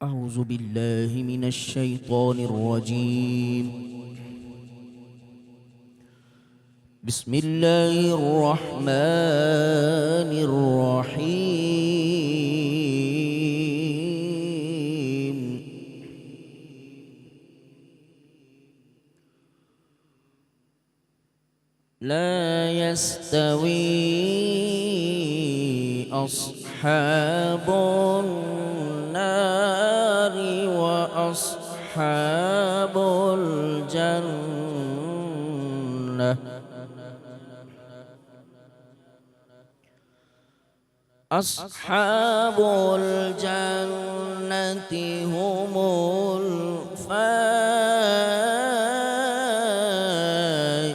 أعوذ بالله من الشيطان الرجيم بسم الله الرحمن الرحيم لا يستوي أصحاب النار وأصحاب الجنة أصحاب الجنة هم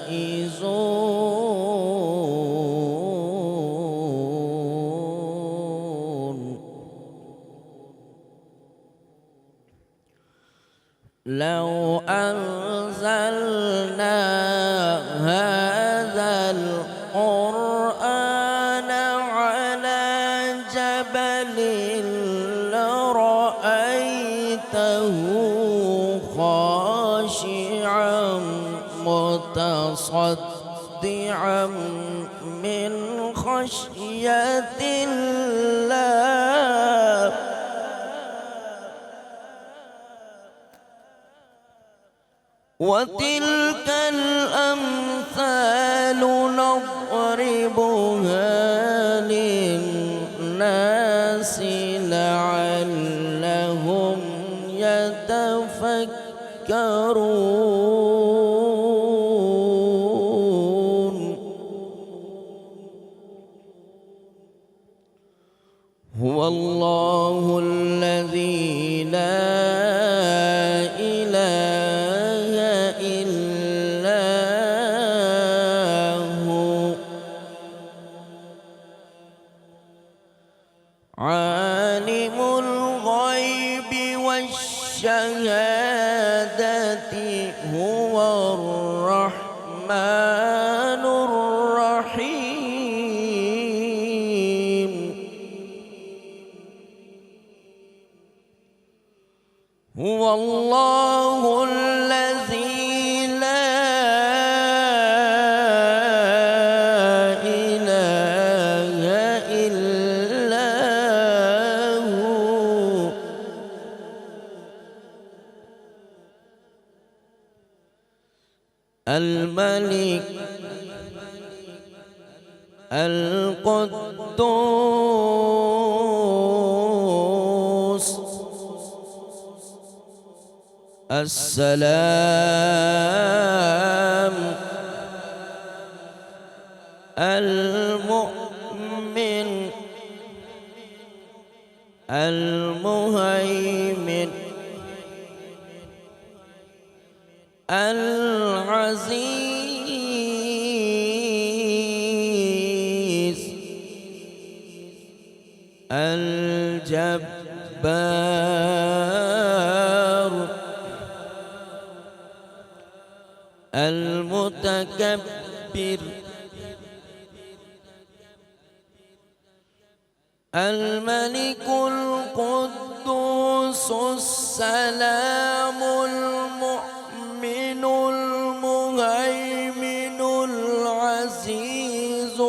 الفائزون لو أنزلنا هذا القرآن على جبل لرأيته خاشعا متصدعا من خشية الله وتلك الأمثال نضربها للناس لعلهم يتفكرون هو الله الذي لا إله إلا هو عالم عالم الغيب والشهادة هو الرحمن الرحيم هو الله الذي لا إله إلا هو الملك القدوس السلام المؤمن المهيمن العزيز الجبار المتكبر الملك القدوس السلام المؤمن المهيمن العزيز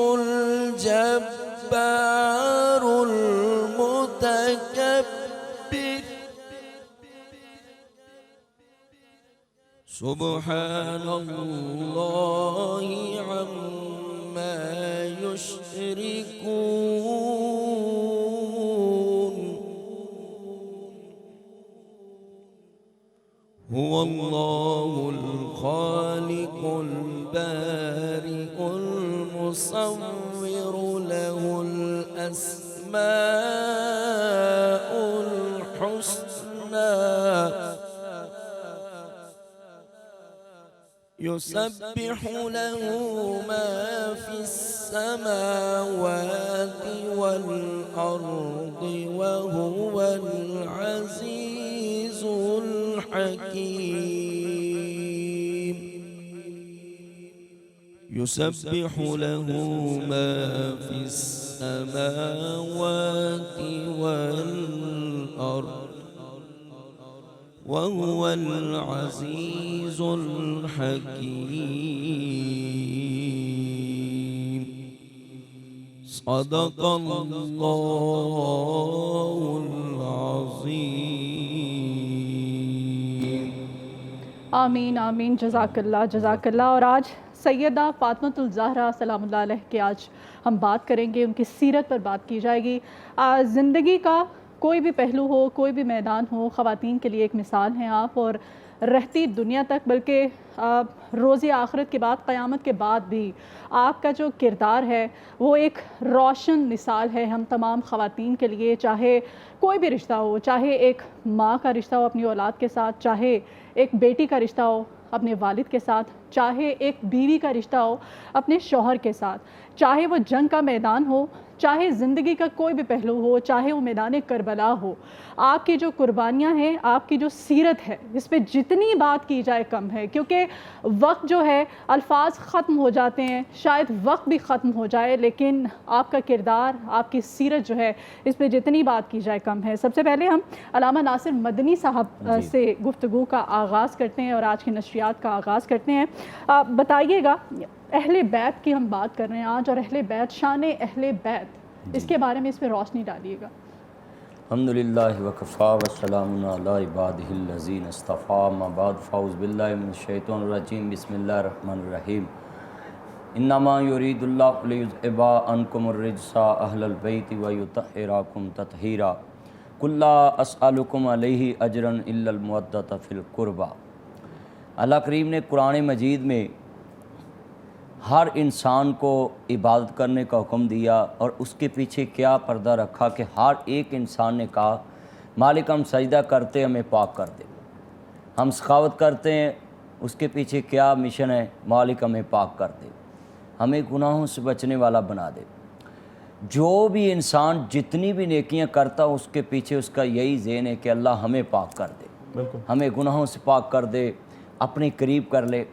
الجبار المتكبر سبحان الله عما يشركون هو الله الخالق البارئ المصور له الأسماء الحسنى يسبح له ما في السماوات والأرض وهو العزيز الحكيم يسبح له ما في السماوات والأرض وهو العزيز الحكيم صدق الله العظيم آمین آمین جزاک اللہ. اور آج سیدہ فاطمۃ الزہرا سلام اللہ علیہ کے آج ہم بات کریں گے، ان کی سیرت پر بات کی جائے گی. زندگی کا کوئی بھی پہلو ہو، کوئی بھی میدان ہو، خواتین کے لیے ایک مثال ہیں آپ، اور رہتی دنیا تک بلکہ روز آخرت کے بعد، قیامت کے بعد بھی آپ کا جو کردار ہے وہ ایک روشن مثال ہے ہم تمام خواتین کے لیے. چاہے کوئی بھی رشتہ ہو، چاہے ایک ماں کا رشتہ ہو اپنی اولاد کے ساتھ، چاہے ایک بیٹی کا رشتہ ہو اپنے والد کے ساتھ، چاہے ایک بیوی کا رشتہ ہو اپنے شوہر کے ساتھ، چاہے وہ جنگ کا میدان ہو، چاہے زندگی کا کوئی بھی پہلو ہو، چاہے وہ میدان کربلا ہو. آپ کی جو قربانیاں ہیں، آپ کی جو سیرت ہے، اس پہ جتنی بات کی جائے کم ہے، کیونکہ وقت جو ہے الفاظ ختم ہو جاتے ہیں، شاید وقت بھی ختم ہو جائے، لیکن آپ کا کردار، آپ کی سیرت جو ہے اس پہ جتنی بات کی جائے کم ہے. سب سے پہلے ہم علامہ ناصر مدنی صاحب سے گفتگو کا آغاز کرتے ہیں اور آج کی نشریات کا آغاز کرتے ہیں. بتائیے گا، اہل بیت کی ہم بات کر رہے ہیں آج، اور اہل بیت، شان اہل بیت، اس کے بارے میں اس پہ روشنی ڈالیے گا. الحمدللہ وکفا والسلام علی عبادہ الذین اصطفیٰ، اما بعد فاعوذ باللہ من الشیطان الرجیم، بسم اللہ الرحمن الرحیم. انما یرید اللہ لیذھب عنکم الرجس اہل البیت ویطہرکم تطہیرا. قل لا اسألکم علیہ اجرا الا المودۃ فی القربى. اللہ کریم نے قرآن مجید میں ہر انسان کو عبادت کرنے کا حکم دیا، اور اس کے پیچھے کیا پردہ رکھا کہ ہر ایک انسان نے کہا مالک ہم سجدہ کرتے ہمیں پاک کر دے، ہم سخاوت کرتے ہیں، اس کے پیچھے کیا مشن ہے، مالک ہمیں پاک کر دے، ہمیں گناہوں سے بچنے والا بنا دے. جو بھی انسان جتنی بھی نیکیاں کرتا اس کے پیچھے اس کا یہی ذہن ہے کہ اللہ ہمیں پاک کر دے، بالکل ہمیں گناہوں سے پاک کر دے، اپنے قریب کر لے۔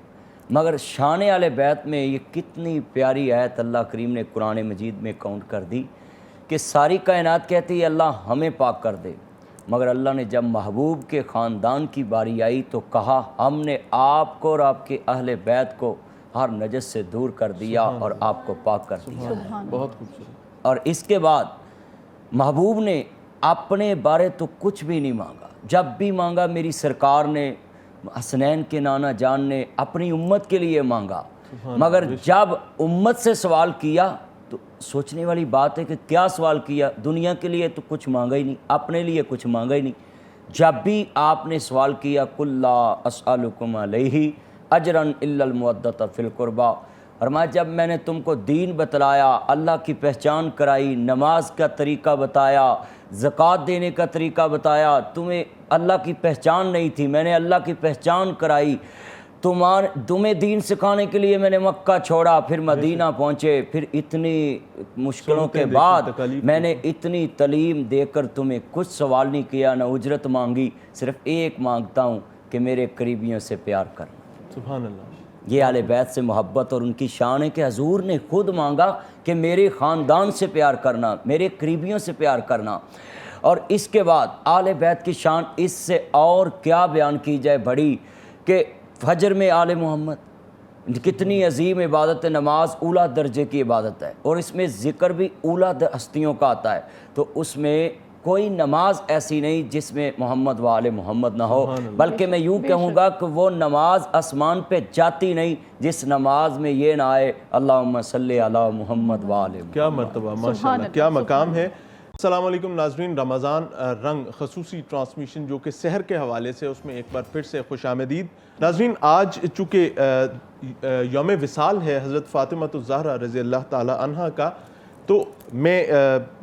مگر شان اہل بیت میں یہ کتنی پیاری آیت اللہ کریم نے قرآن مجید میں کاؤنٹ کر دی کہ ساری کائنات کہتی ہے اللہ ہمیں پاک کر دے، مگر اللہ نے جب محبوب کے خاندان کی باری آئی تو کہا ہم نے آپ کو اور آپ کے اہل بیت کو ہر نجس سے دور کر دیا اور آپ کو پاک کر دیا۔ بہت خوبصورت۔ اور اس کے بعد محبوب نے اپنے بارے تو کچھ بھی نہیں مانگا، جب بھی مانگا میری سرکار نے، حسنین کے نانا جان نے اپنی امت کے لیے مانگا، مگر جب امت سے سوال کیا تو سوچنے والی بات ہے کہ کیا سوال کیا، دنیا کے لیے تو کچھ مانگا ہی نہیں، اپنے لیے کچھ مانگا ہی نہیں۔ جب بھی آپ نے سوال کیا قُلْ لَا أَسْأَلُكُمْ عَلَيْهِ أَجْرًا إِلَّا الْمَوَدَّةَ فِي الْقُرْبَى، فرمایا جب میں نے تم کو دین بتلایا، اللہ کی پہچان کرائی، نماز کا طریقہ بتایا، زکوٰۃ دینے کا طریقہ بتایا، تمہیں اللہ کی پہچان نہیں تھی، میں نے اللہ کی پہچان کرائی، تمہیں دین سکھانے کے لیے میں نے مکہ چھوڑا، پھر مدینہ پہنچے، پھر اتنی مشکلوں کے بعد میں نے اتنی تعلیم دے کر تمہیں کچھ سوال نہیں کیا، نہ اجرت مانگی، صرف ایک مانگتا ہوں کہ میرے قریبیوں سے پیار کرنا۔ سبحان اللہ۔ یہ اہل بیت سے محبت اور ان کی شان ہے کہ حضور نے خود مانگا کہ میرے خاندان سے پیار کرنا، میرے قریبیوں سے پیار کرنا۔ اور اس کے بعد اہل بیت کی شان اس سے اور کیا بیان کی جائے بڑی، کہ فجر میں آل محمد کتنی عظیم عبادت ہے، نماز اولیٰ درجے کی عبادت ہے، اور اس میں ذکر بھی اولیٰ ہستیوں کا آتا ہے، تو اس میں کوئی نماز ایسی نہیں جس میں محمد و آل محمد نہ ہو، بلکہ میں یوں کہوں گا کہ وہ نماز آسمان پہ جاتی نہیں جس نماز میں یہ نہ آئے اللہم صلی علی محمد و آل محمد۔ کیا مرتبہ، ماشاءاللہ کیا مقام ہے۔ السلام علیکم ناظرین، رمضان رنگ خصوصی ٹرانسمیشن جو کہ سحر کے حوالے سے، اس میں ایک بار پھر سے خوش آمدید۔ ناظرین آج چونکہ یوم وصال ہے حضرت فاطمہ الزہرا رضی اللہ تعالی عنہ کا، تو میں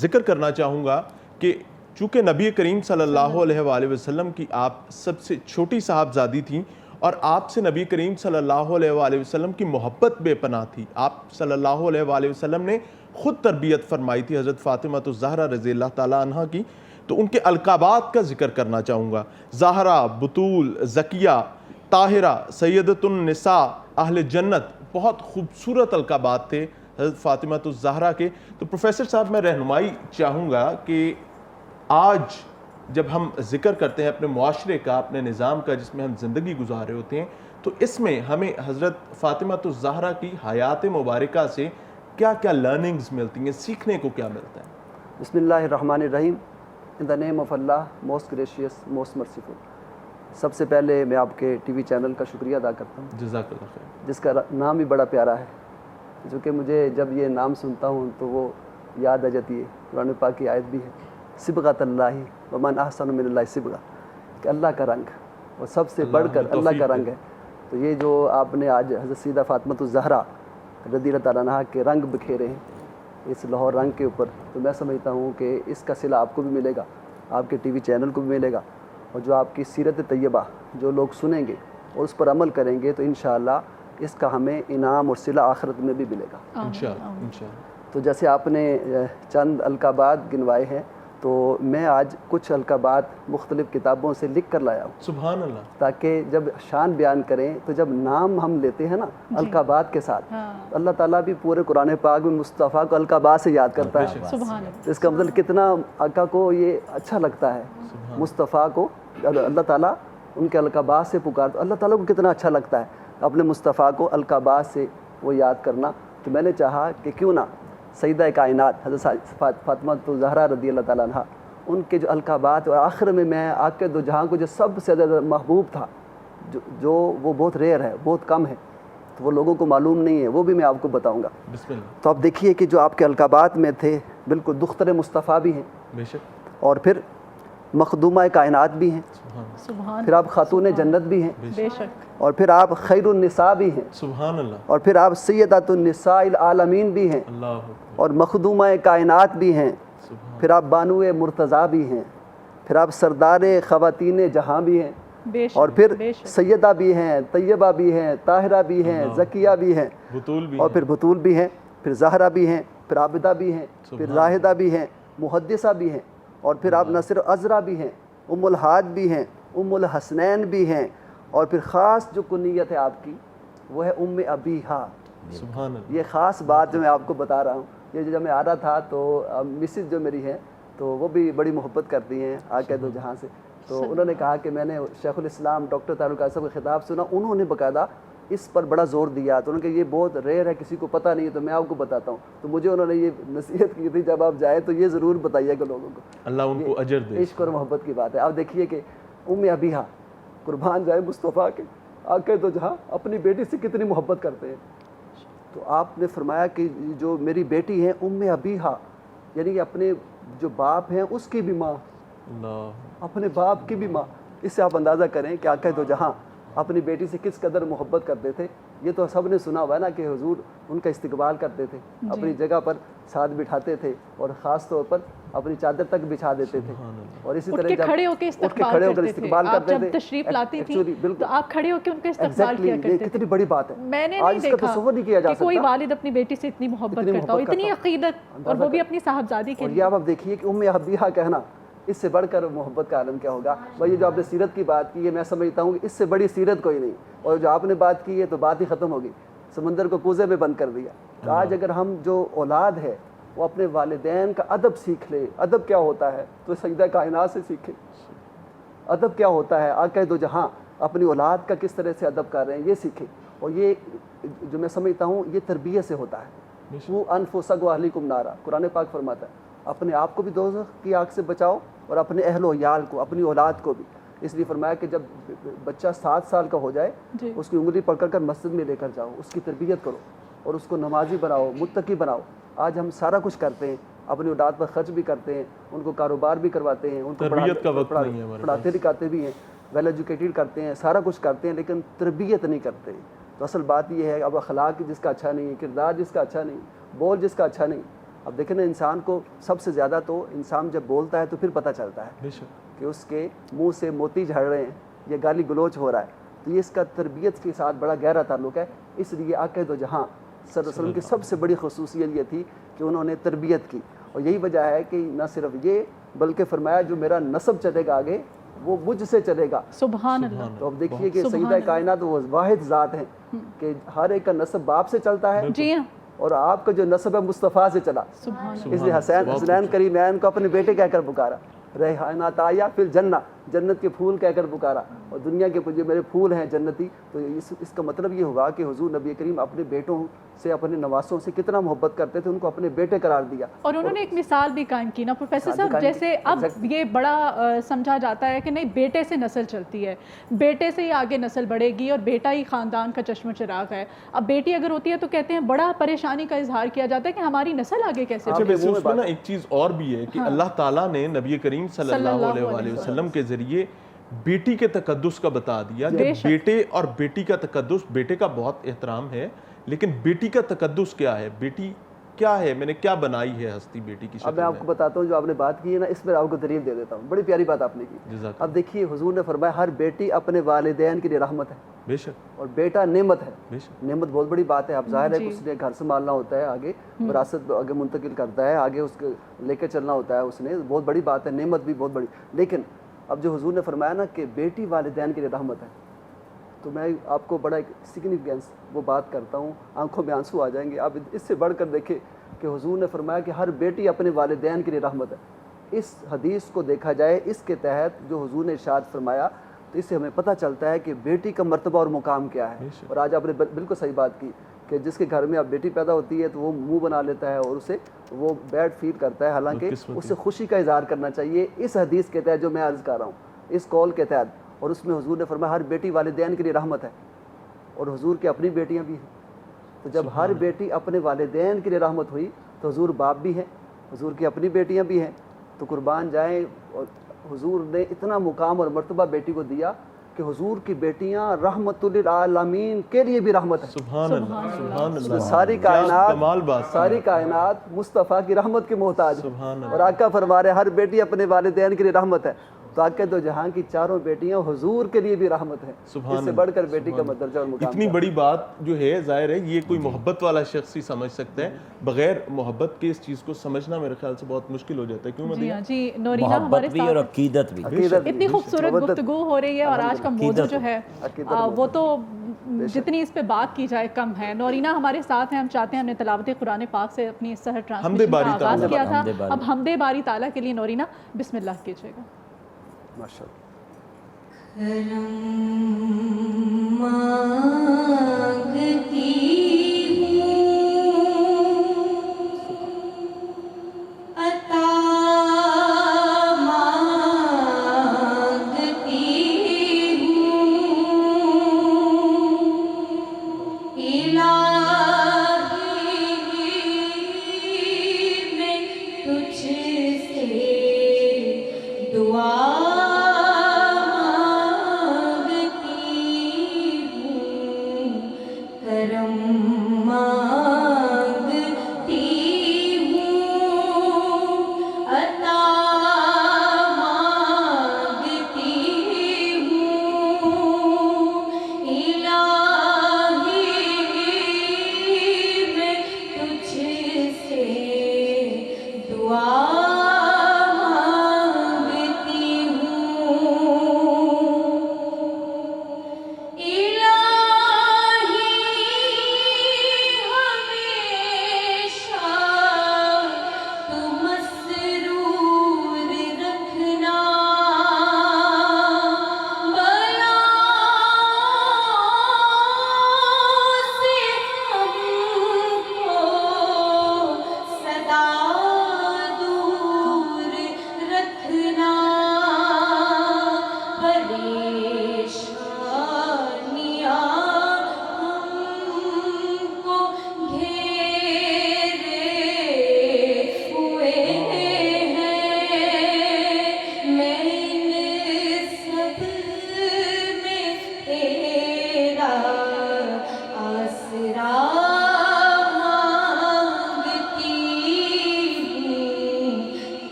ذکر کرنا چاہوں گا کہ چونکہ نبی کریم صلی اللہ علیہ وآلہ وسلم کی آپ سب سے چھوٹی صاحبزادی تھیں، اور آپ سے نبی کریم صلی اللہ علیہ وآلہ وسلم کی محبت بے پناہ تھی، آپ صلی اللہ علیہ وآلہ وسلم نے خود تربیت فرمائی تھی حضرت فاطمہ الزہرا رضی اللہ تعالی عنہ کی، تو ان کے القابات کا ذکر کرنا چاہوں گا۔ زہرا، بطول، زکیہ، طاہرہ، سیدۃ النساء، اہل جنت، بہت خوبصورت القابات تھے حضرت فاطمہ الزہرا کے۔ تو پروفیسر صاحب میں رہنمائی چاہوں گا کہ آج جب ہم ذکر کرتے ہیں اپنے معاشرے کا، اپنے نظام کا جس میں ہم زندگی گزار رہے ہوتے ہیں، تو اس میں ہمیں حضرت فاطمہ الزہرا کی حیات مبارکہ سے کیا کیا لرننگز ملتی ہیں، سیکھنے کو کیا ملتا ہے؟ بسم اللہ الرحمن الرحیم۔ In the name of Allah, most gracious, most merciful. سب سے پہلے میں آپ کے ٹی وی چینل کا شکریہ ادا کرتا ہوں، جزاک اللہ خیر۔ جس کا نام بھی بڑا پیارا ہے، جو کہ مجھے جب یہ نام سنتا ہوں تو وہ یاد آ جاتی ہے، قرآن پاک کی آیت بھی ہے، صبغۃ اللہ ومن احسن من اللہ صبغہ، کہ اللہ کا رنگ، اور سب سے بڑھ کر اللہ کا رنگ ہے۔ تو یہ جو آپ نے آج حضرت سیدہ فاطمہ الزہرا رضی اللہ تعالیٰ عنہ کے رنگ بکھیرے ہیں اس لاہور رنگ کے اوپر، تو میں سمجھتا ہوں کہ اس کا صلہ آپ کو بھی ملے گا، آپ کے ٹی وی چینل کو بھی ملے گا، اور جو آپ کی سیرت طیبہ جو لوگ سنیں گے اور اس پر عمل کریں گے تو انشاءاللہ اس کا ہمیں انعام اور صلہ آخرت میں بھی ملے گا انشاءاللہ انشاءاللہ۔ تو جیسے آپ نے چند القابات گنوائے ہیں، تو میں آج کچھ القابات مختلف کتابوں سے لکھ کر لایا ہوں، سبحان اللہ۔ تاکہ جب شان بیان کریں تو جب نام ہم لیتے ہیں نا القابات کے ساتھ، اللہ تعالیٰ بھی پورے قرآن پاک میں مصطفیٰ کو القابات سے یاد کرتا ہے۔ سبحان اللہ۔ اس کا مطلب کتنا آقا کو یہ اچھا لگتا ہے، مصطفیٰ کو اللہ تعالیٰ ان کے القابات سے پکارتا، اللہ تعالیٰ کو کتنا اچھا لگتا ہے اپنے مصطفیٰ کو القابات سے وہ یاد کرنا۔ تو میں نے چاہا کہ کیوں نہ سیدہ کائنات حضرت فاطمہ الزہرا رضی اللہ تعالیٰ عنہ، ان کے جو القابات، اور آخر میں آگ کے دو جہاں کو جو سب سے زیادہ محبوب تھا، جو وہ بہت ریئر ہے، بہت کم ہے، تو وہ لوگوں کو معلوم نہیں ہے، وہ بھی میں آپ کو بتاؤں گا۔ بسم اللہ۔ تو آپ دیکھیے کہ جو آپ کے القابات میں تھے بالکل دختر مصطفیٰ بھی ہیں، بے شک، اور پھر مخدومہ کائنات بھی ہیں، سبحان پھر آپ خاتون جنت بھی ہیں، بے شک، اور پھر آپ خیر النساء بھی ہیں، سبحان اللہ، اور پھر آپ سیدۃ النساء العالمین بھی ہیں، اللہ اور مخدومہ کائنات بھی ہیں، پھر آپ بانو مرتضیٰ بھی ہیں، پھر آپ سردار خواتین جہاں بھی ہیں، بے شک، اور پھر بے شک، سیدہ بھی ہیں، طیبہ بھی ہیں، طاہرہ بھی ہیں، زکیہ بھی ہیں، بطول بھی اور پھر بطول بھی ہیں، پھر زہرا بھی ہیں، پھر عابدہ بھی ہیں، پھر راہدہ بھی ہیں، محدثہ بھی ہیں، اور پھر آپ نہ صرف عذرا بھی ہیں، ام الحاج بھی ہیں، ام الحسنین بھی ہیں، اور پھر خاص جو کنیت ہے آپ کی وہ ہے ام ابیہا۔ سبحان اللہ۔ یہ خاص بات جو میں آپ کو بتا رہا ہوں، یہ جب میں آ رہا تھا تو مسز جو میری ہیں تو وہ بھی بڑی محبت کرتی ہیں آقا دو جہاں سے، تو انہوں نے کہا کہ میں نے شیخ الاسلام ڈاکٹر طاہر القادری صاحب کا خطاب سنا، انہوں نے باقاعدہ اس پر بڑا زور دیا، تو انہوں نے کہا یہ بہت ریئر ہے، کسی کو پتہ نہیں ہے، تو میں آپ کو بتاتا ہوں، تو مجھے انہوں نے یہ نصیحت کی تھی جب آپ جائیں تو یہ ضرور بتائیے گا لوگوں کو، اللہ ان کو اجر دے۔ عشق اور محبت کی بات ہے۔ آپ دیکھیے کہ ام ابیہا قربان جائے مصطفیٰ کے آقا دو جہاں اپنی بیٹی سے کتنی محبت کرتے ہیں، تو آپ نے فرمایا کہ جو میری بیٹی ہے ام ابیہا، یعنی اپنے جو باپ ہیں اس کی بھی ماں، اللہ اپنے باپ کی بھی ماں۔ اس سے آپ اندازہ کریں کہ آقا دو جہاں اپنی بیٹی سے کس قدر محبت کرتے تھے۔ یہ تو سب نے سنا ہوا ہے نا کہ حضور ان کا استقبال کرتے تھے، اپنی جگہ پر ساتھ بٹھاتے تھے، اور خاص طور پر اپنی چادر تک بچھا دیتے تھے، اور اسی طرح جب کھڑے ہو کے استقبال آپ کرتے جب تھے، تشریف لاتی تھی بالکل تو آپ کھڑے ہو کے ان کا استقبال ایگزیکٹلی، کیا یہ کرتے تھے۔ کتنی بڑی بات ہے، میں نے آج نہیں اس کا دیکھا تصور نہیں کیا جا کہ کوئی سکتا، والد اپنی بیٹی سے اتنی محبت کرتا ہو، اتنی عقیدت، اور وہ بھی اپنی صاحبزادی کے اور لیے۔ یہ آپ دیکھیے کہ ام ابیہا کہنا، اس سے بڑھ کر محبت کا عالم کیا ہوگا۔ بھائی یہ جو آپ نے سیرت کی بات کی ہے، میں سمجھتا ہوں کہ اس سے بڑی سیرت کوئی نہیں، اور جو آپ نے بات کی ہے تو بات ہی ختم ہوگی، سمندر کو کوزے میں بند کر دیا۔ تو آج اگر ہم جو اولاد ہے وہ اپنے والدین کا ادب سیکھ لے، ادب کیا ہوتا ہے تو سیدہ کائنات سے سیکھے، ادب کیا ہوتا ہے، آقا دو جہاں اپنی اولاد کا کس طرح سے ادب کر رہے ہیں یہ سیکھے، اور یہ جو میں سمجھتا ہوں یہ تربیت سے ہوتا ہے۔ وہ انفسکم واہلیکم نارا، قرآن پاک فرماتا ہے اپنے آپ کو بھی دوزخ کی آگ سے بچاؤ اور اپنے اہل و عیال کو، اپنی اولاد کو بھی۔ اس لیے فرمایا کہ جب بچہ 7 سال کا ہو جائے اس کی انگلی پکڑ کر مسجد میں لے کر جاؤ، اس کی تربیت کرو اور اس کو نمازی بناؤ، متقی بناؤ۔ آج ہم سارا کچھ کرتے ہیں، اپنی اولاد پر خرچ بھی کرتے ہیں، ان کو کاروبار بھی کرواتے ہیں، ان کو تربیت کا وقت نہیں ہے ہمارے پڑھاتے لکھاتے بھی ہیں، ویل ایجوکیٹڈ کرتے ہیں، سارا کچھ کرتے ہیں، لیکن تربیت نہیں کرتے۔ تو اصل بات یہ ہے اب اخلاق جس کا اچھا نہیں، کردار جس کا اچھا نہیں، بول جس کا اچھا نہیں۔ اب دیکھیں نا انسان کو سب سے زیادہ تو انسان جب بولتا ہے تو پھر پتہ چلتا ہے کہ اس کے منہ سے موتی جھڑ رہے ہیں یا گالی گلوچ ہو رہا ہے، تو یہ اس کا تربیت کے ساتھ بڑا گہرا تعلق ہے۔ اس لیے آقا دو جہاں صلی اللہ علیہ وسلم کی سب سے بڑی خصوصیت یہ تھی کہ انہوں نے تربیت کی، اور یہی وجہ ہے کہ نہ صرف یہ بلکہ فرمایا جو میرا نسب چلے گا آگے وہ مجھ سے چلے گا۔ سبحان اللہ۔ تو اب دیکھیے کہ سیدہ کائنات وہ واحد ذات ہیں کہ ہر ایک کا نسب باپ سے چلتا ہے، جی ہاں، اور آپ کا جو نسب ہے مصطفیٰ سے چلا۔ اس لیے حسین کریمین کو اپنے بیٹے کہہ کر پکارا، ریحانات آیا پھر جنہ، جنت کے پھول کہہ کر پکارا، اور دنیا کے جو میرے پھول ہیں جنتی۔ تو اس کا مطلب یہ ہوگا کہ حضور نبی کریم اپنے بیٹوں سے، اپنے نواسوں سے کتنا محبت کرتے تھے، ان کو اپنے بیٹے قرار دیا، اور انہوں نے ایک مثال بھی قائم کی نا پروفیسر صاحب، جیسے اب یہ بڑا سمجھا جاتا ہے کہ نہیں بیٹے سے نسل چلتی ہے، بیٹے سے ہی آگے نسل بڑھے گی، اور بیٹا ہی خاندان کا چشم چراغ ہے۔ اب بیٹی اگر ہوتی ہے تو کہتے ہیں بڑا پریشانی کا اظہار کیا جاتا ہے کہ ہماری نسل آگے کیسے اچھا ویسے اس میں نا ایک چیز اور بھی ہے کہ اللہ تعالیٰ نے نبی کریم صلی اللہ علیہ وآلہ وسلم کے ذریعے بیٹی کے تقدس کا بتا دیا کہ بیٹے اور بیٹی کا تقدس، بیٹے کا بہت احترام ہے لیکن بیٹی کا تقدس کیا ہے، بیٹی کیا ہے، میں نے کیا بنائی ہے ہستی بیٹی کی شکل اب میں آپ کو بتاتا ہوں جو آپ نے بات کی ہے نا، اس میں آپ کو دلیل دے دیتا ہوں، بڑی پیاری بات آپ نے کی۔ اب دیکھیے حضور نے فرمایا ہر بیٹی اپنے والدین کے لیے رحمت ہے، بے شک، اور بیٹا نعمت ہے۔ بے شک، نعمت بہت بڑی بات ہے، اب ظاہر ہے کہ اس نے گھر سنبھالنا ہوتا ہے، آگے وراثت آگے منتقل کرتا ہے، آگے اس کو لے کے چلنا ہوتا ہے، اس نے بہت بڑی بات ہے، نعمت بھی بہت بڑی۔ لیکن اب جو حضور نے فرمایا نا کہ بیٹی والدین کے لیے رحمت ہے، تو میں آپ کو بڑا ایک سگنیفیکینس وہ بات کرتا ہوں، آنکھوں میں آنسو آ جائیں گے۔ آپ اس سے بڑھ کر دیکھیں کہ حضور نے فرمایا کہ ہر بیٹی اپنے والدین کے لیے رحمت ہے۔ اس حدیث کو دیکھا جائے، اس کے تحت جو حضور نے ارشاد فرمایا، تو اس سے ہمیں پتہ چلتا ہے کہ بیٹی کا مرتبہ اور مقام کیا ہے۔ اور آج آپ نے بالکل صحیح بات کی کہ جس کے گھر میں اب بیٹی پیدا ہوتی ہے تو وہ منہ بنا لیتا ہے اور اسے وہ بیڈ فیل کرتا ہے، حالانکہ اسے خوشی کا اظہار کرنا چاہیے اس حدیث کے تحت جو میں عرض کر رہا ہوں، اس قول کے تحت۔ اور اس میں حضور نے فرمایا ہر بیٹی والدین کے لیے رحمت ہے، اور حضور کی اپنی بیٹیاں بھی ہیں۔ تو جب ہر بیٹی اپنے والدین کے لیے رحمت ہوئی تو حضور باپ بھی ہیں، حضور کی اپنی بیٹیاں بھی ہیں، تو قربان جائیں۔ اور حضور نے اتنا مقام اور مرتبہ بیٹی کو دیا کہ حضور کی بیٹیاں رحمت للعالمین کے لیے بھی رحمت ہے۔ سبحان اللہ، سبحان اللہ، ساری کمال بات، کائنات، ساری کائنات مصطفیٰ کی رحمت کی محتاج ہے، سبحان اللہ۔ اور آقا فرما رہے ہر بیٹی اپنے والدین کے لیے رحمت ہے۔ تاکہ دو جہاں کی چاروں بیٹیاں حضور کے لیے بھی رحمت ہیں. سبحان اس سے بڑھ کر بیٹی کا درجہ اور مقام. اتنی بڑی بات جو ہے ظاہر ہے یہ کوئی محبت والا شخص ہی سمجھ سکتا ہے, بغیر محبت کے اس چیز کو سمجھنا میرے خیال سے بہت مشکل ہو جاتا ہے. کیوں جی مدیحہ؟ ہاں جی, نورینہ محبت ہمارے بھی اور ساتھ عقیدت بھی. اتنی خوبصورت گفتگو ہو رہی ہے, اور آج کا موضوع جو ہے وہ تو جتنی اس پہ بات کی جائے کم ہے. نورینہ ہمارے ساتھ ہیں, ہم چاہتے ہیں, ہم نے تلاوت قرآن پاک سے اپنی سحر ٹرانسمیشن کا آغاز کیا تھا, اب حمد باری تعالیٰ کے لیے نورینہ بسم اللہ کیجیے گا. ماشاء اللہ.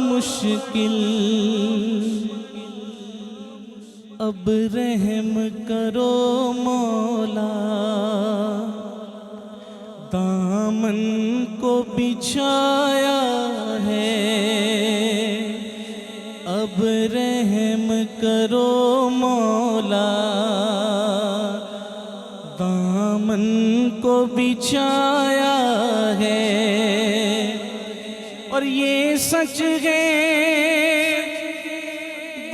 مشکل اب رحم کرو مولا دامن کو بچھایا ہے اب رحم کرو مولا دامن کو بچھایا ہے اور یہ سچ ہے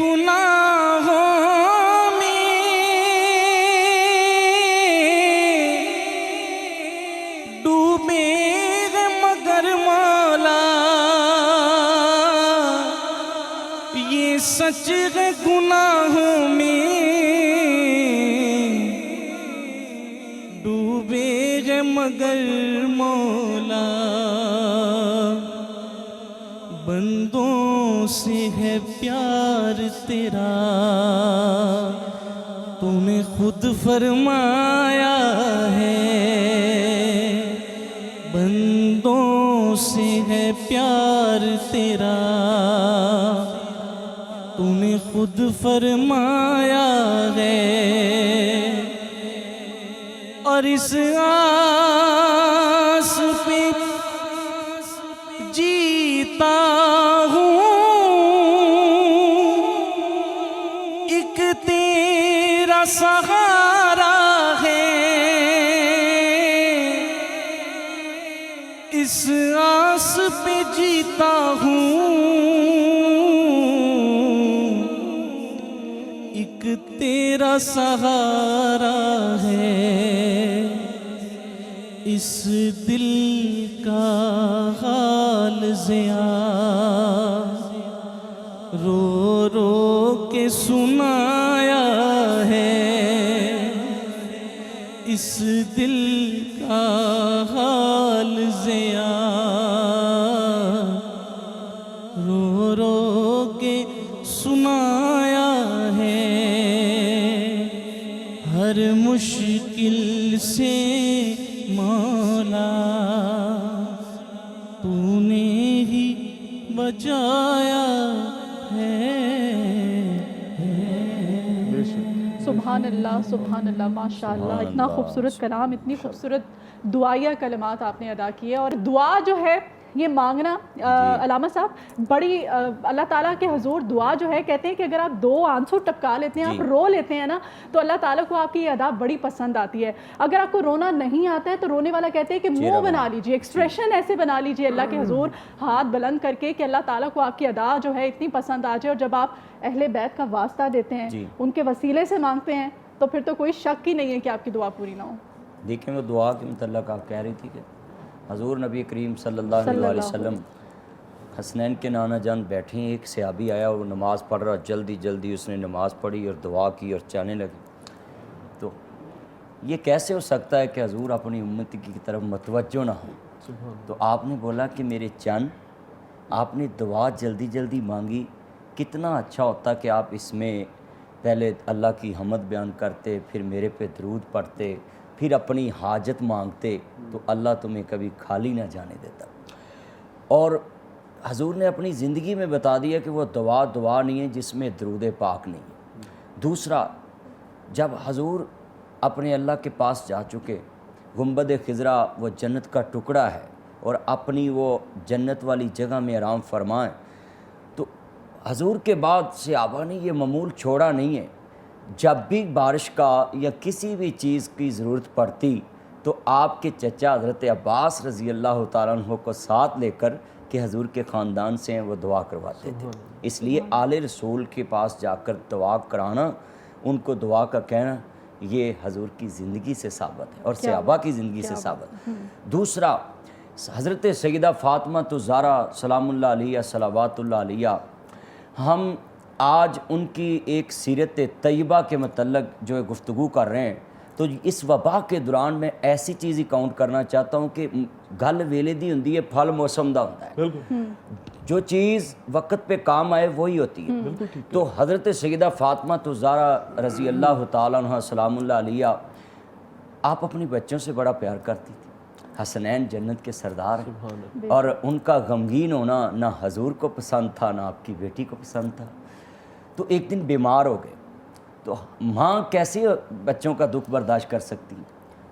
گناہوں میں ڈوبے گے مگر مولا یہ سچ ہے گناہوں میں ڈوبے گے مگر مولا بندوں سے ہے پیار تیرا تو نے خود فرمایا ہے بندوں سے ہے پیار تیرا تو نے خود فرمایا ہے اور اس آس پہ جیتا ہوں ایک تیرا سہارا ہے اس آس پہ جیتا ہوں ایک تیرا سہارا ہے اس دل کا حال ضیاء رو رو کے سنایا ہے اس دل کا حال ضیاء رو رو کے سنایا ہے ہر مشکل سے مولا تو نے ہی بچایا ہے سبحان اللہ ماشاء اللہ اتنا خوبصورت کلام اتنی خوبصورت دعائیہ کلمات آپ نے ادا کیے اور دعا جو ہے یہ مانگنا علامہ صاحب بڑی اللہ تعالیٰ کے حضور دعا جو ہے کہتے ہیں کہ اگر آپ دو آنسو ٹپکا لیتے ہیں آپ رو لیتے ہیں نا تو اللہ تعالیٰ کو آپ کی یہ ادا بڑی پسند آتی ہے اگر آپ کو رونا نہیں آتا ہے تو رونے والا کہتے ہیں کہ منہ بنا لیجئے ایکسپریشن ایسے بنا لیجئے اللہ کے حضور ہاتھ بلند کر کے کہ اللہ تعالیٰ کو آپ کی ادا جو ہے اتنی پسند آ جائے اور جب آپ اہل بیت کا واسطہ دیتے ہیں ان کے وسیلے سے مانگتے ہیں تو پھر تو کوئی شک ہی نہیں ہے کہ آپ کی دعا پوری نہ ہو دیکھیں وہ دعا کے متعلق آپ کہہ رہی تھی کہ حضور نبی کریم صلی اللہ علیہ وسلم حسنین کے نانا جان بیٹھے ہیں ایک صحابی آیا اور وہ نماز پڑھ رہا جلدی اس نے نماز پڑھی اور دعا کی اور چاہنے لگی تو یہ کیسے ہو سکتا ہے کہ حضور اپنی امت کی طرف متوجہ نہ ہوں تو آپ نے بولا کہ میرے چند آپ نے دعا جلدی مانگی کتنا اچھا ہوتا کہ آپ اس میں پہلے اللہ کی حمد بیان کرتے پھر میرے پہ درود پڑھتے پھر اپنی حاجت مانگتے تو اللہ تمہیں کبھی خالی نہ جانے دیتا اور حضور نے اپنی زندگی میں بتا دیا کہ وہ دعا نہیں ہے جس میں درود پاک نہیں ہے دوسرا جب حضور اپنے اللہ کے پاس جا چکے گنبد خضرا وہ جنت کا ٹکڑا ہے اور اپنی وہ جنت والی جگہ میں آرام فرمائیں تو حضور کے بعد صحابہ نے یہ معمول چھوڑا نہیں ہے جب بھی بارش کا یا کسی بھی چیز کی ضرورت پڑتی تو آپ کے چچا حضرت عباس رضی اللہ تعالیٰ عنہ کو ساتھ لے کر کہ حضور کے خاندان سے ہیں وہ دعا کرواتے تھے اس لیے آل رسول کے پاس جا کر دعا کرانا ان کو دعا کا کہنا یہ حضور کی زندگی سے ثابت ہے اور صحابہ کی زندگی سے ثابت ہے دوسرا حضرت سیدہ فاطمہ الزہرا سلام اللہ علیہ صلوات اللہ علیہ ہم آج ان کی ایک سیرت طیبہ کے متعلق جو گفتگو کر رہے ہیں تو اس وبا کے دوران میں ایسی چیز ہی کاؤنٹ کرنا چاہتا ہوں کہ گل ویلے دی ہوندی ہے پھل موسم دا ہوتا ہے جو چیز وقت پہ کام آئے وہی ہوتی ہے تو حضرت سیدہ فاطمہ الزہرا رضی اللہ تعالیٰ عنہ سلام اللہ علیہ آپ اپنی بچوں سے بڑا پیار کرتی تھی حسنین جنت کے سردار ہیں، اور ان کا غمگین ہونا نہ حضور کو پسند تھا نہ آپ کی بیٹی کو پسند تھا۔ تو ایک دن بیمار ہو گئے، تو ماں کیسے بچوں کا دکھ برداشت کر سکتی؟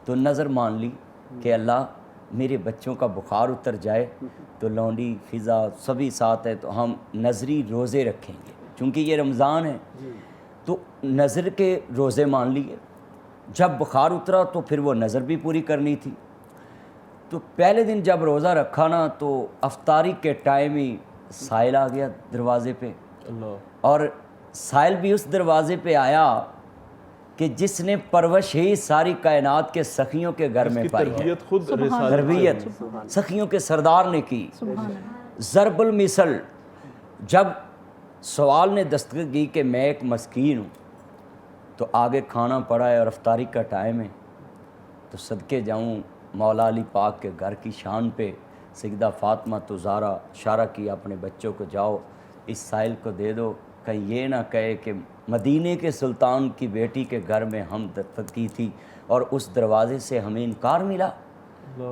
تو نظر مان لی کہ اللہ میرے بچوں کا بخار اتر جائے تو لونڈی فضا سبھی ساتھ ہے تو ہم نظری روزے رکھیں گے، چونکہ یہ رمضان ہے تو نظر کے روزے مان لیے۔ جب بخار اترا تو پھر وہ نظر بھی پوری کرنی تھی، تو پہلے دن جب روزہ رکھا نا تو افطاری کے ٹائم ہی سائل آ گیا دروازے پہ، اور سائل بھی اس دروازے پہ آیا کہ جس نے پرورش ہی ساری کائنات کے سخیوں کے گھر میں پائی ہے، تربیت خود رسالت تربیت سخیوں کے سردار نے کی۔ ضرب المثل، جب سوال نے دستخط دی کہ میں ایک مسکین ہوں، تو آگے کھانا پڑا ہے اور افطاری کا ٹائم ہے، تو صدقے جاؤں مولا علی پاک کے گھر کی شان پہ سیدہ فاطمہ تو زہرا اشارہ کیا اپنے بچوں کو، جاؤ اس سائل کو دے دو، کہیں یہ نہ کہے کہ مدینے کے سلطان کی بیٹی کے گھر میں ہم دستخط کی تھی اور اس دروازے سے ہمیں انکار ملا۔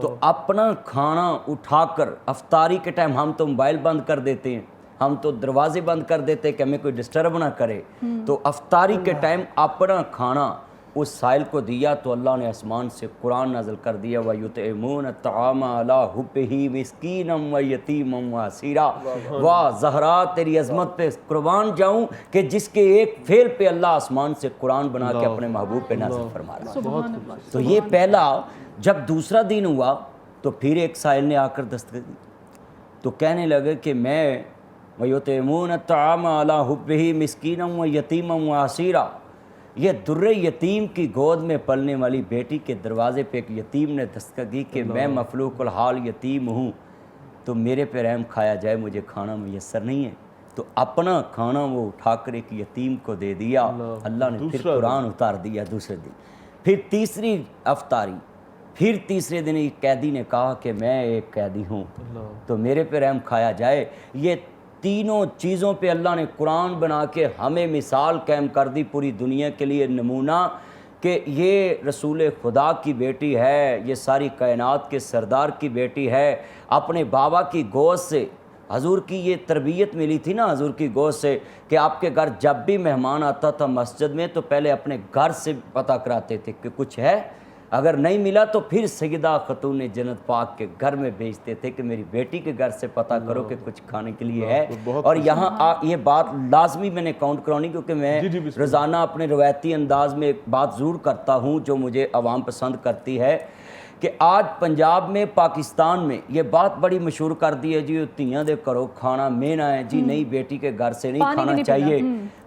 تو اپنا کھانا اٹھا کر افطاری کے ٹائم ہم تو موبائل بند کر دیتے ہیں، ہم تو دروازے بند کر دیتے کہ ہمیں کوئی ڈسٹرب نہ کرے، تو افطاری کے ٹائم اپنا کھانا اس سائل کو دیا، تو اللہ نے آسمان سے قرآن نازل کر دیا وَيُطْعِمُونَ الطَّعَامَ عَلَىٰ حُبِّهِ مِسْكِينًا وَيَتِيمًا وَأَسِيرًا۔ واہ زہرا تیری عظمت پہ قربان جاؤں کہ جس کے ایک فعل پہ اللہ آسمان سے قرآن بنا کے اپنے محبوب پہ نازل فرما رہا ہے۔ تو یہ پہلا۔ جب دوسرا دن ہوا تو پھر ایک سائل نے آ کر دستخط دی، تو کہنے لگے کہ میں وَيُطْعِمُونَ الطَّعَامَ عَلَىٰ حُبِّهِ مِسْكِينًا وَيَتِيمًا وَأَسِيرًا، یہ در یتیم کی گود میں پلنے والی بیٹی کے دروازے پہ ایک یتیم نے دستخط دی کہ میں مفلوق الحال یتیم ہوں، تو میرے پہ رحم کھایا جائے، مجھے کھانا میسر نہیں ہے، تو اپنا کھانا وہ اٹھا کر ایک یتیم کو دے دیا۔ اللہ نے پھر قرآن اتار دیا دوسرے دن۔ پھر تیسری افطاری، پھر تیسرے دن ایک قیدی نے کہا کہ میں ایک قیدی ہوں تو میرے پہ رحم کھایا جائے۔ یہ تینوں چیزوں پہ اللہ نے قرآن بنا کے ہمیں مثال قائم کر دی پوری دنیا کے لیے، نمونہ کہ یہ رسول خدا کی بیٹی ہے، یہ ساری کائنات کے سردار کی بیٹی ہے، اپنے بابا کی گود سے حضور کی یہ تربیت ملی تھی نا حضور کی گود سے کہ آپ کے گھر جب بھی مہمان آتا تھا مسجد میں تو پہلے اپنے گھر سے پتہ کراتے تھے کہ کچھ ہے، اگر نہیں ملا تو پھر سیدہ خاتون جنت پاک کے گھر میں بھیجتے تھے کہ میری بیٹی کے گھر سے پتہ کرو کہ کچھ کھانے کے لیے ہے۔ اور یہاں یہ بات لازمی میں نے کاؤنٹ کرانی کیونکہ میں روزانہ اپنے روایتی انداز میں ایک بات ضرور کرتا ہوں جو مجھے عوام پسند کرتی ہے کہ آج پنجاب میں پاکستان میں یہ بات بڑی مشہور کر دی ہے جی تیاں دے کرو کھانا مینا ہے جی، نہیں بیٹی کے گھر سے نہیں کھانا چاہیے۔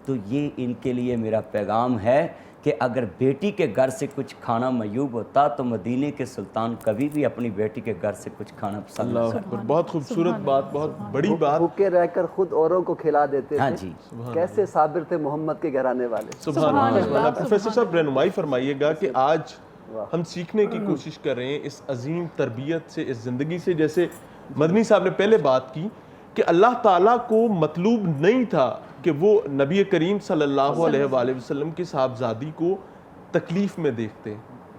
تو یہ ان کے لیے میرا پیغام ہے کہ اگر بیٹی کے گھر سے کچھ کھانا میوب ہوتا تو مدینے کے سلطان کبھی بھی اپنی بیٹی کے گھر سے کچھ کھانا پسند نہیں کرتے۔ بہت خوبصورت بات، بہت بڑی بات۔ بھوکے رہ کر خود اوروں کو کھلا دیتے ہاں تھے، جی، کیسے صابر تھے محمد کے گھرانے والے۔ سبحان اللہ۔ پروفیسر صاحب رہنمائی فرمائیے گا کہ آج ہم سیکھنے کی کوشش کر رہے ہیں اس عظیم تربیت سے، اس زندگی سے، جیسے مدنی صاحب نے پہلے بات کی کہ اللہ تعالیٰ کو مطلوب نہیں تھا کہ وہ نبی کریم صلی اللہ علیہ وآلہ وسلم کی صاحبزادی کو تکلیف میں دیکھتے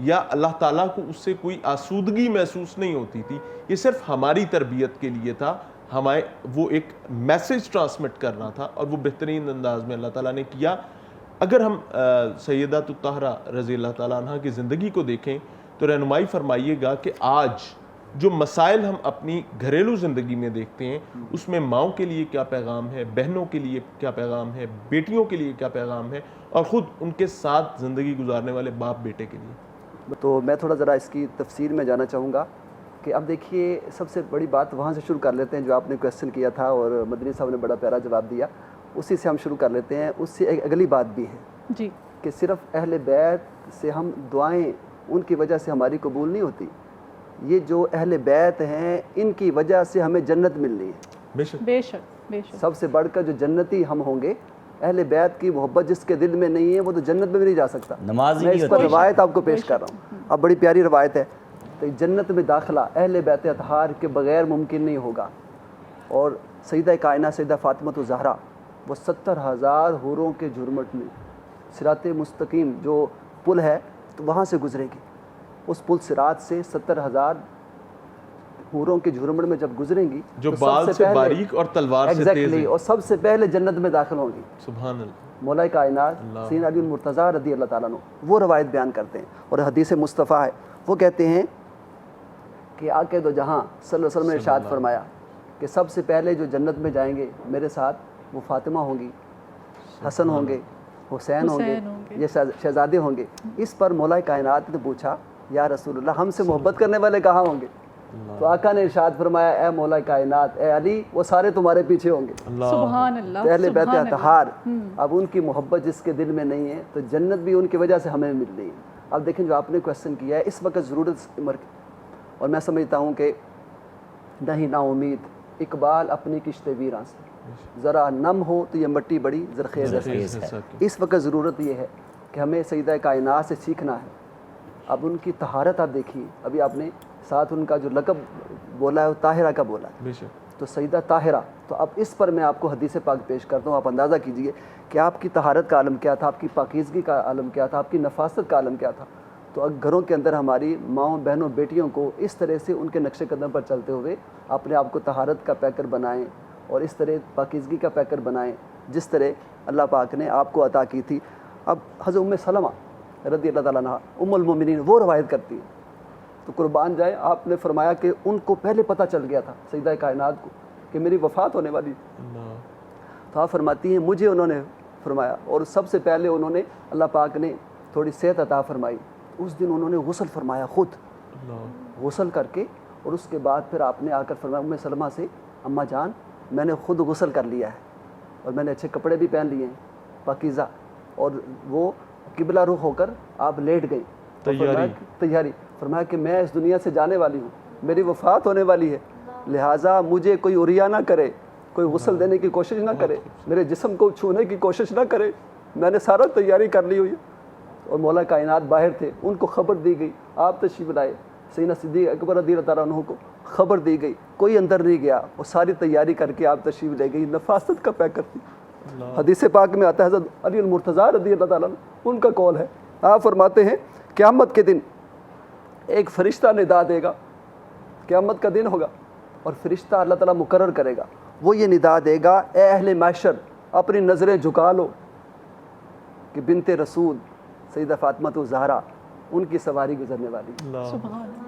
یا اللہ تعالیٰ کو اس سے کوئی آسودگی محسوس نہیں ہوتی تھی، یہ صرف ہماری تربیت کے لیے تھا، ہمیں وہ ایک میسج ٹرانسمٹ کرنا تھا اور وہ بہترین انداز میں اللہ تعالیٰ نے کیا۔ اگر ہم سیدہ الطاہرہ رضی اللہ تعالیٰ عنہ کی زندگی کو دیکھیں تو رہنمائی فرمائیے گا کہ آج جو مسائل ہم اپنی گھریلو زندگی میں دیکھتے ہیں اس میں ماؤں کے لیے کیا پیغام ہے، بہنوں کے لیے کیا پیغام ہے، بیٹیوں کے لیے کیا پیغام ہے، اور خود ان کے ساتھ زندگی گزارنے والے باپ بیٹے کے لیے۔ تو میں تھوڑا ذرا اس کی تفصیل میں جانا چاہوں گا کہ اب دیکھیے سب سے بڑی بات وہاں سے شروع کر لیتے ہیں جو آپ نے کویسچن کیا تھا اور مدنی صاحب نے بڑا پیارا جواب دیا، اسی سے ہم شروع کر لیتے ہیں۔ اس سے ایک اگلی بات بھی ہے جی کہ صرف اہل بیت سے ہم دعائیں ان کی وجہ سے ہماری قبول نہیں ہوتی، یہ جو اہل بیت ہیں ان کی وجہ سے ہمیں جنت ملنی ہے۔ بے شک بے شک بے شک۔ سب سے بڑھ کر جو جنتی ہم ہوں گے، اہل بیت کی محبت جس کے دل میں نہیں ہے وہ تو جنت میں بھی نہیں جا سکتا۔ نماز ہی میں نہیں اس پر ہوتی۔ روایت آپ کو پیش کر رہا ہوں، اب بڑی پیاری روایت ہے۔ تو جنت میں داخلہ اہل بیت اطہار کے بغیر ممکن نہیں ہوگا، اور سیدہ کائنات سیدہ فاطمہ الزہرا وہ 70,000 حوروں کے جھرمٹ میں صراط مستقیم جو پل ہے تو وہاں سے گزرے گی، اس پل صراط سے 70,000 حوروں کے جھرمٹ میں جب گزریں گی جو تو سب بال سے پہلے- باریک اور تلوار سے تیز ایگزیکٹلی، ہے. اور سب سے پہلے جنت میں داخل ہوں گی سبحان اللہ. مولا کائنات سیدنا علی المرتضیٰ رضی اللہ تعالیٰ عنہ وہ روایت بیان کرتے ہیں، اور حدیث مصطفیٰ ہے، وہ کہتے ہیں کہ آقا دو جہاں صلی اللہ علیہ وسلم نے ارشاد فرمایا کہ سب سے پہلے جو جنت میں جائیں گے میرے ساتھ وہ فاطمہ ہوں گی، حسن ہوں گے، حسین ہوں گے، یہ شہزادے ہوں گے. اس پر مولا کائنات نے پوچھا یا رسول اللہ ہم سے محبت کرنے والے کہاں ہوں گے؟ تو آقا نے ارشاد فرمایا اے مولا کائنات، اے علی وہ سارے تمہارے پیچھے ہوں گے. سبحان اللہ، اہل بیت سبحان اللہ. اطہار. اب ان کی محبت جس کے دل میں نہیں ہے تو جنت بھی ان کی وجہ سے ہمیں مل رہی ہے. اب دیکھیں جو آپ نے کویسچن کیا ہے، اس وقت ضرورت عمر کی، اور میں سمجھتا ہوں کہ نہیں نا امید اقبال اپنی کشت ویراں سے، ذرا نم ہو تو یہ مٹی بڑی زرخیز ہے. اس وقت ضرورت یہ ہے کہ ہمیں سیدہ کائنات سے سیکھنا ہے. اب ان کی طہارت آپ دیکھیے، ابھی آپ نے ساتھ ان کا جو لقب بولا ہے وہ طاہرہ کا بولا ہے، بے شک. تو سیدہ طاہرہ. تو اب اس پر میں آپ کو حدیث پاک پیش کرتا ہوں، آپ اندازہ کیجئے کہ آپ کی طہارت کا عالم کیا تھا، آپ کی پاکیزگی کا عالم کیا تھا، آپ کی نفاست کا عالم کیا تھا. تو گھروں کے اندر ہماری ماؤں بہنوں بیٹیوں کو اس طرح سے ان کے نقش قدم پر چلتے ہوئے اپنے آپ کو طہارت کا پیکر بنائیں اور اس طرح پاکیزگی کا پیکر بنائیں جس طرح اللہ پاک نے آپ کو عطا کی تھی. اب حضرت ام سلمہ رضی اللہ تعالیٰ عنہ ام المومنین وہ روایت کرتی ہیں، تو قربان جائے آپ نے فرمایا کہ ان کو پہلے پتہ چل گیا تھا سیدہ کائنات کو کہ میری وفات ہونے والی. تو آپ فرماتی ہیں مجھے انہوں نے فرمایا، اور سب سے پہلے انہوں نے اللہ پاک نے تھوڑی صحت عطا فرمائی. اس دن انہوں نے غسل فرمایا خود، غسل کر کے، اور اس کے بعد پھر آپ نے آ کر فرمایا ام سلمہ سے اماں جان میں نے خود غسل کر لیا ہے اور میں نے اچھے کپڑے بھی پہن لیے ہیں پاکیزہ، اور وہ قبلہ رخ ہو کر آپ لیٹ گئی. تیاری فرمایا کہ میں اس دنیا سے جانے والی ہوں، میری وفات ہونے والی ہے، لہٰذا مجھے کوئی عریاں نہ کرے، کوئی غسل دینے کی کوشش نہ کرے، میرے جسم کو چھونے کی کوشش نہ کرے، میں نے سارا تیاری کر لی ہوئی ہے. اور مولا کائنات باہر تھے، ان کو خبر دی گئی، آپ تشریف لائے. سیدنا صدیق اکبر رضی اللہ تعالیٰ عنہ کو خبر دی گئی، کوئی اندر نہیں گیا، وہ ساری تیاری کر کے آپ تشریف لے گئی. نفاست کا پیکر تھی. حدیث پاک میں آتا ہے حضرت علی المرتضیٰ رضی اللہ تعالیٰ عنہ ان کا قول ہے، آپ فرماتے ہیں قیامت کے دن ایک فرشتہ ندا دے گا، قیامت کا دن ہوگا اور فرشتہ اللہ تعالیٰ مقرر کرے گا، وہ یہ ندا دے گا اے اہل محشر اپنی نظریں جھکا لو کہ بنت رسول سیدہ فاطمہ الزہرا ان کی سواری گزرنے والی،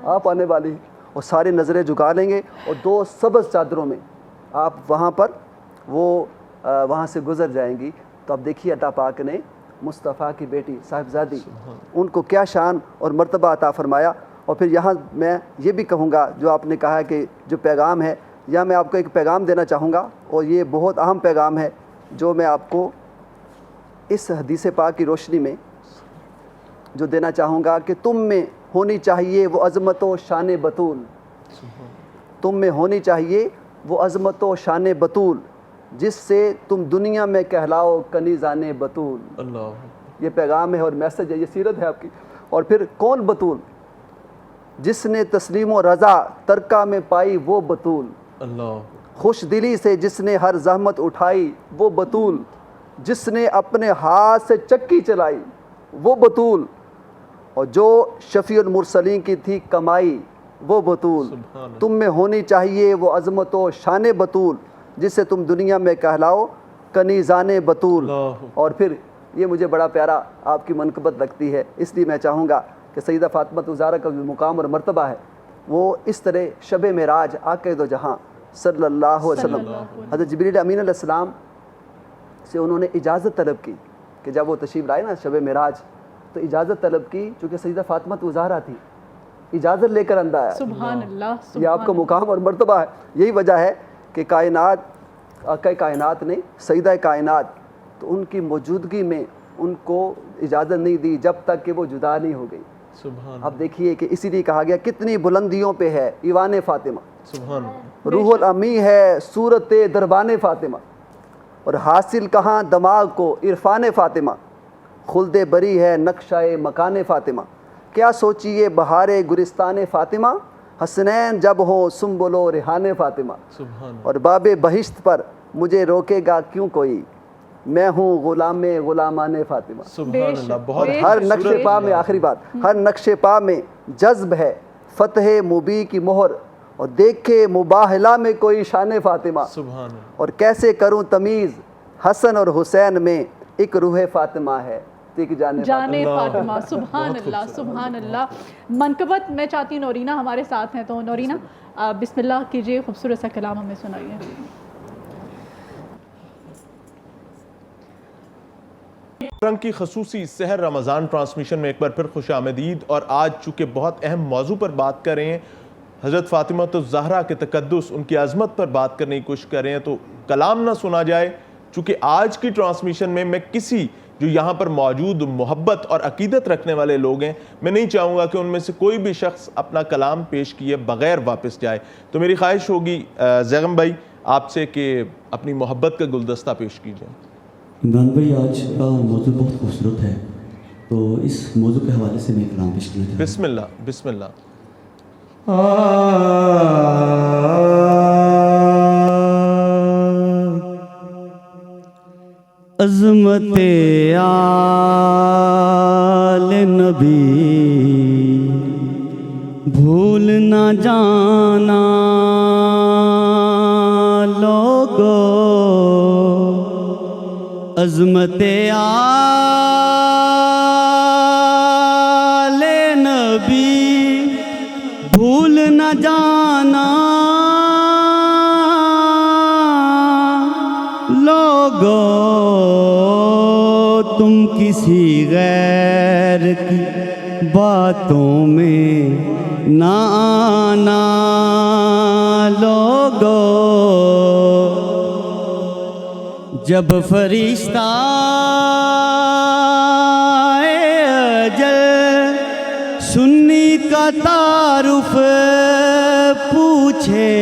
آپ آنے والی. اور سارے نظریں جھکا لیں گے اور 2 سبز چادروں میں آپ وہاں پر وہ وہاں سے گزر جائیں گی. تو اب دیکھیے اللہ پاک نے مصطفیٰ کی بیٹی صاحبزادی ان کو کیا شان اور مرتبہ عطا فرمایا. اور پھر یہاں میں یہ بھی کہوں گا جو آپ نے کہا کہ جو پیغام ہے، یا میں آپ کو ایک پیغام دینا چاہوں گا، اور یہ بہت اہم پیغام ہے جو میں آپ کو اس حدیث پاک کی روشنی میں جو دینا چاہوں گا کہ تم میں ہونی چاہیے وہ عظمت و شان بطول، تم میں ہونی چاہیے وہ عظمت و شان بطول جس سے تم دنیا میں کہلاؤ کنیزان بطول. یہ پیغام ہے اور میسج ہے، یہ سیرت ہے آپ کی. اور پھر کون بطول؟ جس نے تسلیم و رضا ترکہ میں پائی وہ بطول، خوش دلی سے جس نے ہر زحمت اٹھائی وہ بطول، جس نے اپنے ہاتھ سے چکی چلائی وہ بطول، اور جو شفیع المرسلین کی تھی کمائی وہ بطول. تم میں ہونی چاہیے وہ عظمت و شان بطول جس سے تم دنیا میں کہلاؤ کنیزان بطول. اور پھر یہ مجھے بڑا پیارا آپ کی منقبت لگتی ہے، اس لیے میں چاہوں گا کہ سیدہ فاطمہ الزہرا کا جو مقام اور مرتبہ ہے وہ اس طرح شب معراج آقا دو جہاں صلی اللہ علیہ وسلم حضرت جبریل امین علیہ السلام سے انہوں نے اجازت طلب کی کہ جب وہ تشریف لائے نا شب معراج تو اجازت طلب کی، چونکہ سیدہ فاطمہ الزہرا تھی، اجازت لے کر اندر آیا. سبحان اللہ، یہ آپ کا مقام اور مرتبہ ہے. یہی وجہ ہے کہ کائنات آقا کائنات نے سیدہ کائنات تو ان کی موجودگی میں ان کو اجازت نہیں دی جب تک کہ وہ جدا نہیں ہو گئی. اب دیکھیے کہ اسی لیے کہا گیا کتنی بلندیوں پہ ہے ایوان فاطمہ، روح الامی ہے صورت دربان فاطمہ، اور حاصل کہاں دماغ کو عرفان فاطمہ، خلد بری ہے نقشہ مکان فاطمہ، کیا سوچیے بہار گلستان فاطمہ، حسنین جب ہوں سنبل و ریحان فاطمہ، اور باب بہشت پر مجھے روکے گا کیوں کوئی، میں ہوں غلام غلامان فاطمہ. سبحان اللہ. بہت ہر نقش پا میں، آخری بات، ہر نقش پا میں جذب ہے فتح مبی کی مہر، اور دیکھے مباہلہ میں کوئی شان فاطمہ، سبحان اللہ، اور کیسے کروں تمیز حسن اور حسین میں ایک روح فاطمہ ہے، ایک جان جانے فاطمہ. سبحان اللہ سبحان اللہ. منقبت میں چاہتی ہوں نورینہ ہمارے ساتھ ہیں، تو نورینہ بسم اللہ کیجئے، خوبصورت سا کلام ہمیں سنائیے. رنگ کی خصوصی سحر رمضان ٹرانسمیشن میں ایک بار پھر خوش آمدید. اور آج چونکہ بہت اہم موضوع پر بات کر رہے ہیں، حضرت فاطمہ الزہرا کے تقدس، ان کی عظمت پر بات کرنے کی کوشش کر رہے ہیں، تو کلام نہ سنا جائے. چونکہ آج کی ٹرانسمیشن میں کسی جو یہاں پر موجود محبت اور عقیدت رکھنے والے لوگ ہیں، میں نہیں چاہوں گا کہ ان میں سے کوئی بھی شخص اپنا کلام پیش کیے بغیر واپس جائے. تو میری خواہش ہوگی زیغم بھائی آپ سے کہ اپنی محبت کا گلدستہ پیش کیجئے. عمران بھائی آج کا موضوع بہت خوبصورت ہے، تو اس موضوع کے حوالے سے میں کلام پیش کرنا چاہتا ہوں. بسم اللہ بسم اللہ. عظمت آل نبی بھول نہ جانا لوگو، عظمت آل نبی بھول نہ جانا لوگو، تم کسی غیر کی باتوں میں نہ آنا لوگو. جب فرشتہ اجل سنی کا تعارف پوچھے،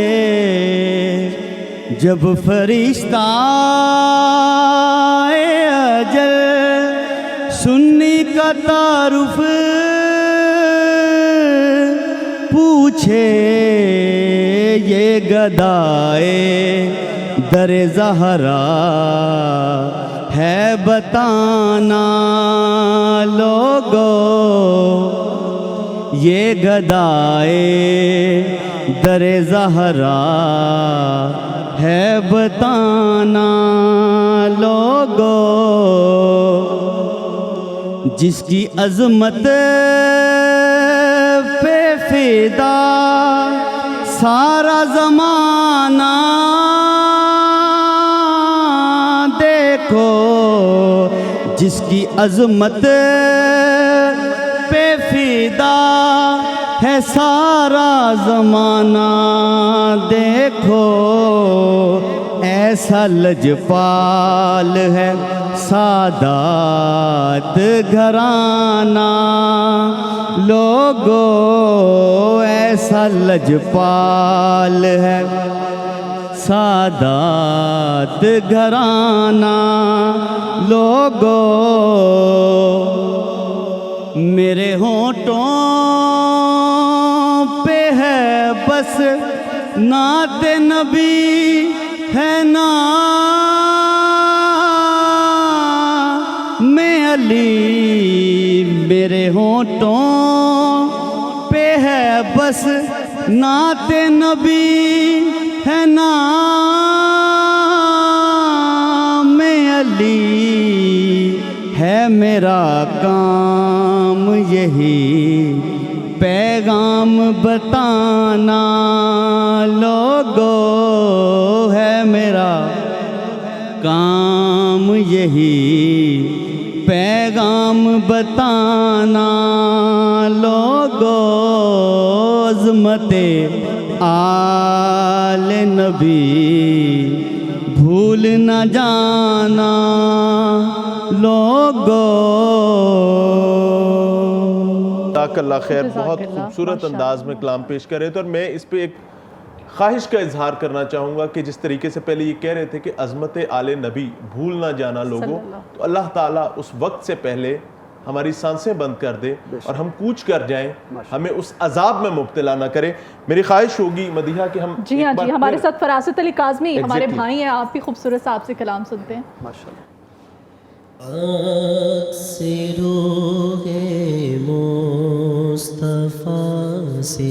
جب فرشتہ اجل سنی کا تعارف پوچھے، یہ گدائے در زہرا ہے بتانا لوگو، یہ گدائے در زہرا ہے بتانا لوگو، جس کی عظمت پہ فدا سارا زمانہ، دیکھو جس کی عظمت پہ فدا ہے سارا زمانہ، دیکھو ایسا لجپال ہے سادات گھرانہ لوگو، ایسا لجپال ہے سادات گھرانہ لوگو. میرے ہونٹوں پہ ہے بس نعت نبی ہے نام علی، میرے ہونٹوں پہ ہے بس نعت نبی ہے نام علی، ہے میرا کام یہی پیغام بتانا لوگو، ہے میرا کام یہی پیغام بتانا لوگو، عظمت آل نبی بھول نہ جانا لوگو. جزاک اللہ خیر. جزاک بہت اللہ، خوبصورت ماشاء انداز میں کلام پیش کر رہے تھے، اور میں اس پہ ایک خواہش کا اظہار کرنا چاہوں گا کہ جس طریقے سے پہلے یہ کہہ رہے تھے کہ عظمت آل نبی بھول نہ جانا لوگوں، تو اللہ تعالیٰ اس وقت سے پہلے ہماری سانسیں بند کر دے اور ہم کوچ کر جائیں، ہمیں اس عذاب میں مبتلا نہ کرے. میری خواہش ہوگی مدیحہ کہ ہم جی ہاں جی، ہمارے ساتھ فراست علی کاظمی ہمارے بھائی ہیں، آپ بھی خوبصورت صاحب سے کلام سنتے ہیں. ماشاءاللہ. سے روح مصطفیٰ سے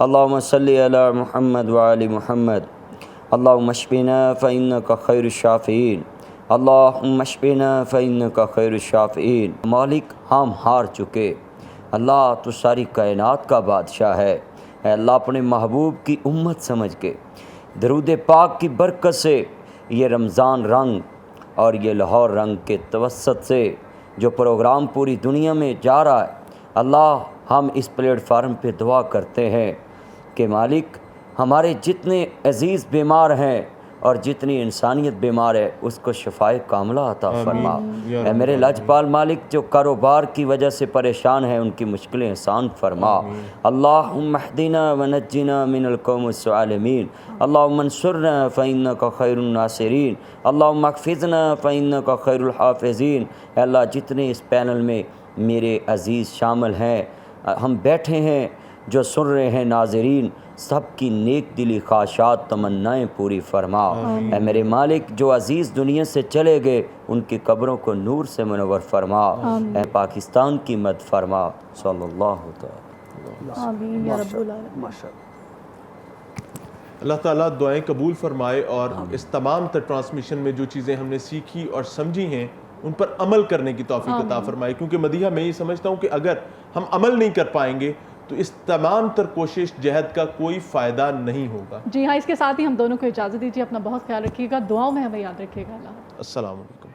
اللہم صلی علی محمد وآل محمد اللہم اشفنا فإنک خیر الشافعین اللہم اشفنا فإنک خیر الشافعین۔ مالک ہم ہار چکے، اللہ تو ساری کائنات کا بادشاہ ہے، اے اللہ اپنے محبوب کی امت سمجھ کے درود پاک کی برکت سے یہ رمضان رنگ اور یہ لاہور رنگ کے توسط سے جو پروگرام پوری دنیا میں جا رہا ہے، اللہ ہم اس پلیٹ فارم پہ دعا کرتے ہیں کہ مالک ہمارے جتنے عزیز بیمار ہیں اور جتنی انسانیت بیمار ہے اس کو شفائے کاملہ عطا فرما۔ اے میرے لاجپال مالک جو کاروبار کی وجہ سے پریشان ہیں ان کی مشکلیں آسان فرما۔ اللہم اہدنا ونجنا من القوم الظالمین، اللہم انصرنا فإنک خیر الناصرین، اللہم احفظنا فإنک خیر الحافظین۔ اے اللہ جتنے اس پینل میں میرے عزیز شامل ہیں، ہم بیٹھے ہیں، جو سن رہے ہیں ناظرین، سب کی نیک دلی خواہشات تمنائیں پوری فرما۔ اے میرے مالک جو عزیز دنیا سے چلے گئے ان کی قبروں کو نور سے منور فرما۔ اے پاکستان کی مدد فرما۔ صلی اللہ تعالی۔ آمین یا رب العالمین۔ ماشاء اللہ۔ اللہ تعالیٰ دعائیں قبول فرمائے اور اس تمام تر ٹرانسمیشن میں جو چیزیں ہم نے سیکھی اور سمجھی ہیں ان پر عمل کرنے کی توفیق عطا فرمائے، کیونکہ مدیحہ میں یہ سمجھتا ہوں کہ اگر ہم عمل نہیں کر پائیں گے تو اس تمام تر کوشش جہد کا کوئی فائدہ نہیں ہوگا۔ جی ہاں، اس کے ساتھ ہی ہم دونوں کو اجازت دیجیے، اپنا بہت خیال رکھیے گا، دعاؤں میں ہمیں یاد رکھیے گا۔ اللہ حافظ۔ السلام علیکم۔